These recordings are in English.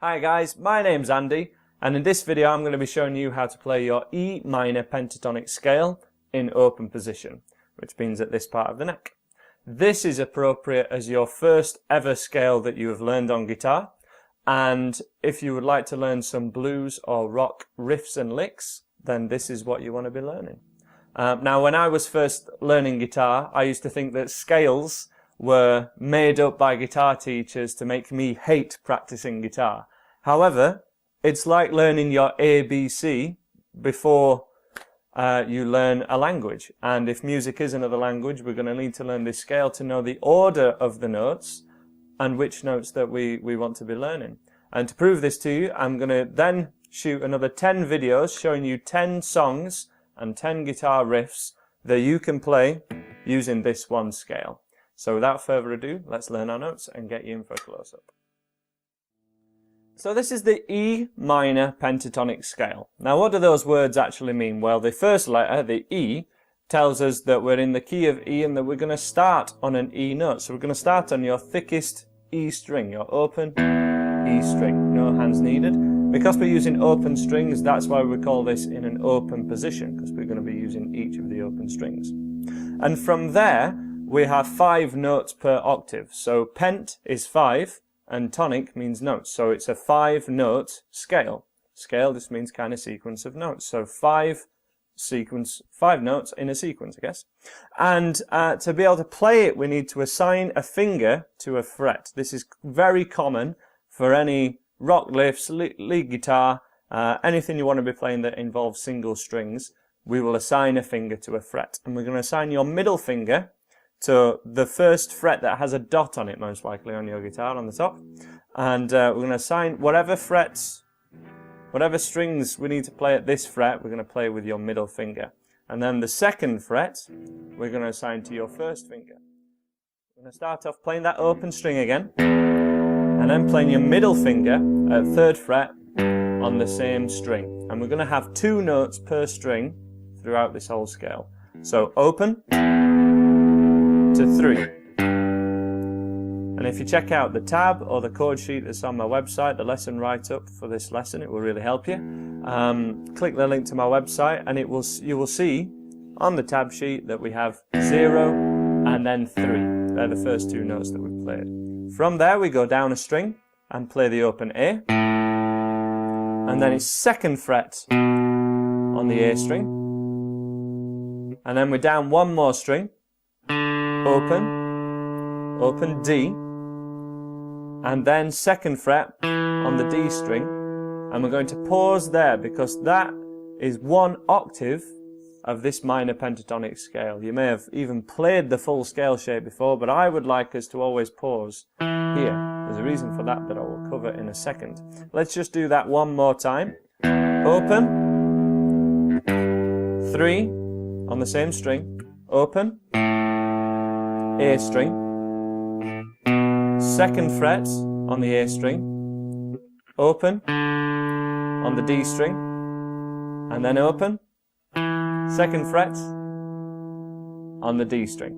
Hi guys, my name's Andy, and in this video I'm going to be showing you how to play your E minor pentatonic scale in open position, which means at this part of the neck. This is appropriate as your first ever scale that you have learned on guitar, and if you would like to learn some blues or rock riffs and licks, then this is what you want to be learning. Now when I was first learning guitar, I used to think that scales were made up by guitar teachers to make me hate practicing guitar. However, it's like learning your ABC before you learn a language. And if music is another language, we're going to need to learn this scale to know the order of the notes and which notes that we want to be learning. And to prove this to you, I'm going to then shoot another 10 videos showing you 10 songs and 10 guitar riffs that you can play using this one scale. So without further ado, let's learn our notes and get you in for a close-up. So this is the E minor pentatonic scale. Now what do those words actually mean? Well, the first letter, the E, tells us that we're in the key of E and that we're going to start on an E note. So we're going to start on your thickest E string, your open E string, no hands needed. Because we're using open strings, that's why we call this in an open position, because we're going to be using each of the open strings. And from there, we have 5 notes per octave. So pent is 5. And tonic means notes, so it's a 5-note scale. Scale just means kind of sequence of notes. So 5 notes in a sequence, I guess. And to be able to play it, we need to assign a finger to a fret. This is very common for any rock lifts, lead guitar, anything you want to be playing that involves single strings. We will assign a finger to a fret, and we're going to assign your middle finger to the first fret that has a dot on it, most likely on your guitar on the top. And we're going to assign whatever frets, whatever strings we need to play at this fret, we're going to play with your middle finger. And then the second fret, we're going to assign to your first finger. We're going to start off playing that open string again, and then playing your middle finger at third fret on the same string. And we're going to have 2 notes per string throughout this whole scale. So open to 3. And if you check out the tab or the chord sheet that's on my website, the lesson write-up for this lesson, it will really help you. Click the link to my website and you will see on the tab sheet that we have 0 and then 3. They're the first 2 notes that we've played. From there we go down a string and play the open A, and then it's 2nd fret on the A string, and then we're down 1 more string, open D, and then 2nd fret on the D string, and we're going to pause there because that is 1 octave of this minor pentatonic scale. You may have even played the full scale shape before, but I would like us to always pause here. There's a reason for that I will cover in a second. Let's just do that one more time. Open, 3 on the same string, open, A string, 2nd fret on the A string, open on the D string, and then open, 2nd fret on the D string.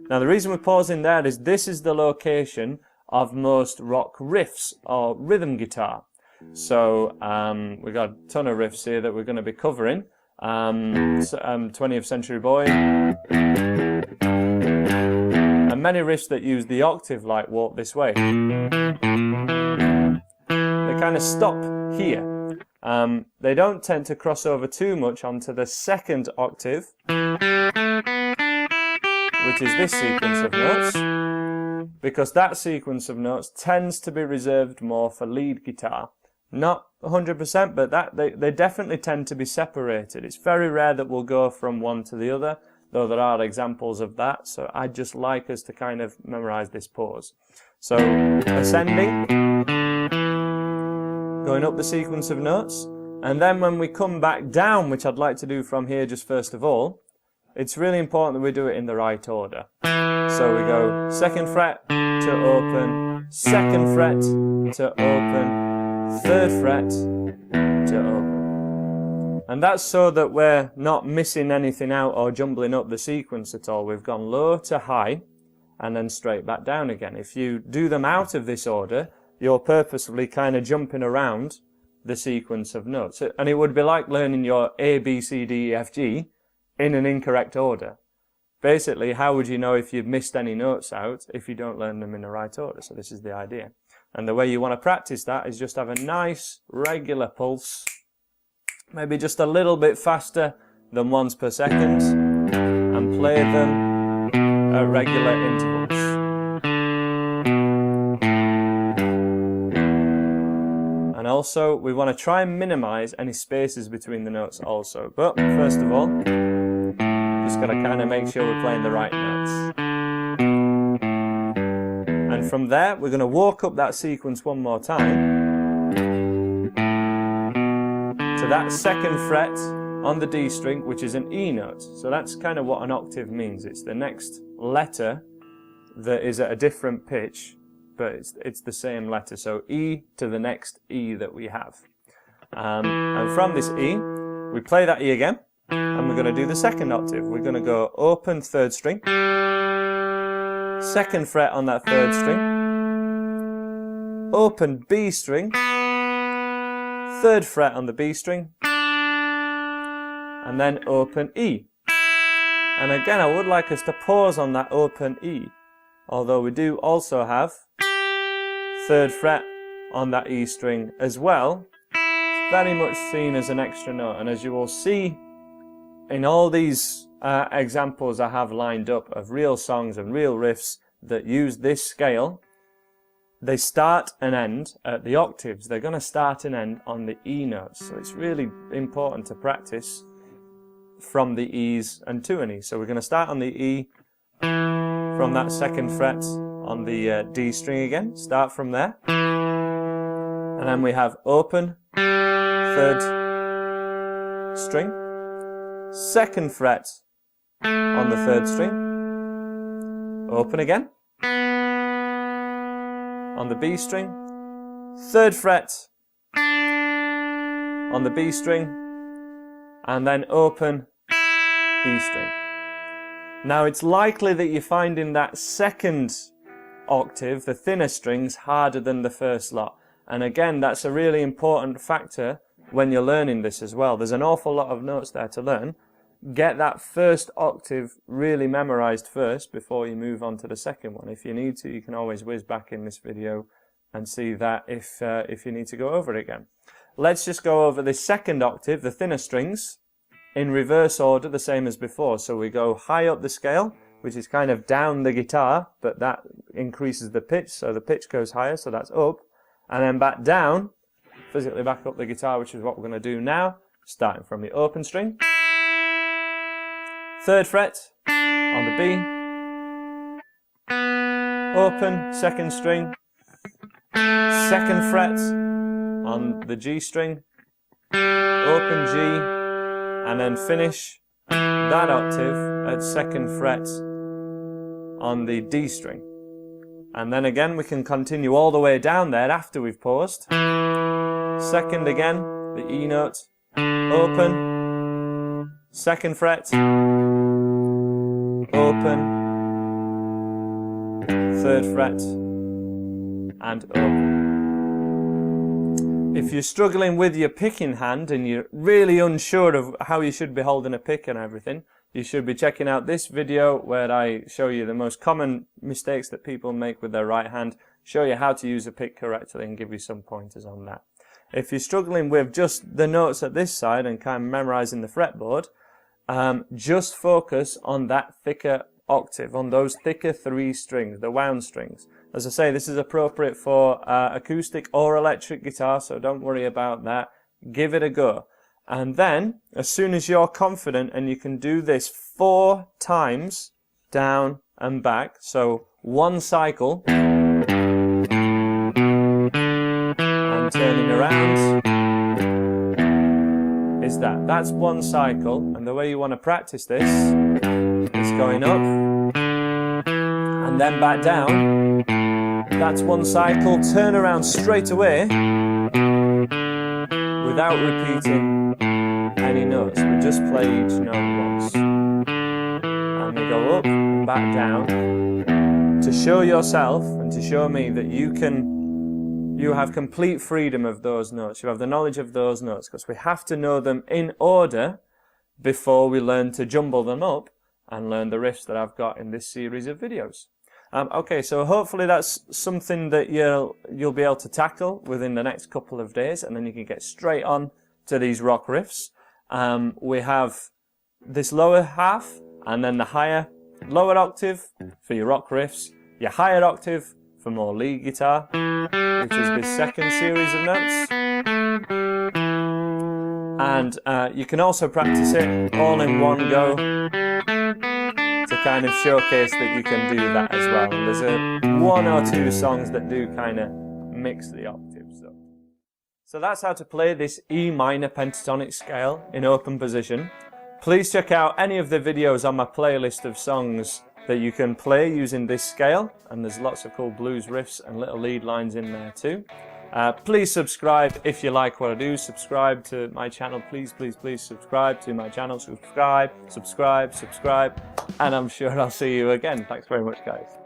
Now the reason we're pausing there is this is the location of most rock riffs or rhythm guitar. So we've got a ton of riffs here that we're going to be covering. 20th Century Boy, and many riffs that use the octave like Walk This Way. They kind of stop here. They don't tend to cross over too much onto the 2nd octave, which is this sequence of notes, because that sequence of notes tends to be reserved more for lead guitar. Not 100%, but they definitely tend to be separated. It's very rare that we'll go from one to the other, though there are examples of that, so I'd just like us to kind of memorize this pause. So, ascending, going up the sequence of notes, and then when we come back down, which I'd like to do from here just first of all, it's really important that we do it in the right order. So we go 2nd fret to open, 2nd fret to open, 3rd fret to open. And that's so that we're not missing anything out or jumbling up the sequence at all. We've gone low to high and then straight back down again. If you do them out of this order, you're purposefully kind of jumping around the sequence of notes. And it would be like learning your A, B, C, D, E, F, G in an incorrect order. Basically, how would you know if you've missed any notes out if you don't learn them in the right order? So this is the idea. And the way you want to practice that is just have a nice regular pulse, maybe just a little bit faster than once per second, and play them at regular intervals. And also, we want to try and minimize any spaces between the notes also. But first of all, just got to kind of make sure we're playing the right notes. And from there, we're going to walk up that sequence one more time to that second fret on the D string, which is an E note. So that's kind of what an octave means. It's the next letter that is at a different pitch, but it's the same letter. So E to the next E that we have. And from this E, we play that E again, and we're going to do the second octave. We're going to go open third string, second fret on that third string, open B string, third fret on the B string, and then open E. And again, I would like us to pause on that open E, although we do also have third fret on that E string as well. It's very much seen as an extra note, and as you will see in all these examples I have lined up of real songs and real riffs that use this scale, they start and end at the octaves. They're going to start and end on the E notes. So it's really important to practice from the E's and to an E. So we're going to start on the E from that second fret on the D string again. Start from there. And then we have open third string, second fret on the third string, open again on the B string, third fret on the B string, and then open E string. Now it's likely that you're finding that second octave, the thinner strings, harder than the first lot. And again, that's a really important factor when you're learning this as well. There's an awful lot of notes there to learn. Get that first octave really memorized first before you move on to the second one. If you need to, you can always whiz back in this video and see that if you need to go over it again. Let's just go over this second octave, the thinner strings, in reverse order, the same as before. So we go high up the scale, which is kind of down the guitar, but that increases the pitch, so the pitch goes higher, so that's up. And then back down, physically back up the guitar, which is what we're going to do now, starting from the open string, third fret on the B, open second string, second fret on the G string, open G, and then finish that octave at second fret on the D string. And then again we can continue all the way down there after we've paused. Second again, the E note, open, second fret, open, third fret, and open. If you're struggling with your picking hand and you're really unsure of how you should be holding a pick and everything, you should be checking out this video where I show you the most common mistakes that people make with their right hand, show you how to use a pick correctly and give you some pointers on that. If you're struggling with just the notes at this side and kind of memorizing the fretboard, just focus on that thicker octave, on those thicker 3 strings, the wound strings. As I say, this is appropriate for acoustic or electric guitar, so don't worry about that. Give it a go. And then, as soon as you're confident and you can do this 4 times, down and back, so 1 cycle, and turning around, is that. That's 1 cycle, and the way you want to practice this is going up, and then back down. That's 1 cycle, turn around straight away, without repeating any notes. We just play each note once. And we go up and back down to show yourself and to show me that you can you have complete freedom of those notes. You have the knowledge of those notes, because we have to know them in order before we learn to jumble them up and learn the riffs that I've got in this series of videos. Okay, so hopefully that's something that you'll be able to tackle within the next couple of days, and then you can get straight on to these rock riffs. We have this lower half, and then the lower octave for your rock riffs, your higher octave for more lead guitar, which is this second series of notes. And you can also practice it all in one go to kind of showcase that you can do that as well. And there's one or two songs that do kind of mix the octaves up. So that's how to play this E minor pentatonic scale in open position. Please check out any of the videos on my playlist of songs that you can play using this scale, and there's lots of cool blues riffs and little lead lines in there too. Please subscribe if you like what I do. Subscribe to my channel. Please subscribe to my channel. Subscribe, and I'm sure I'll see you again. Thanks very much, guys.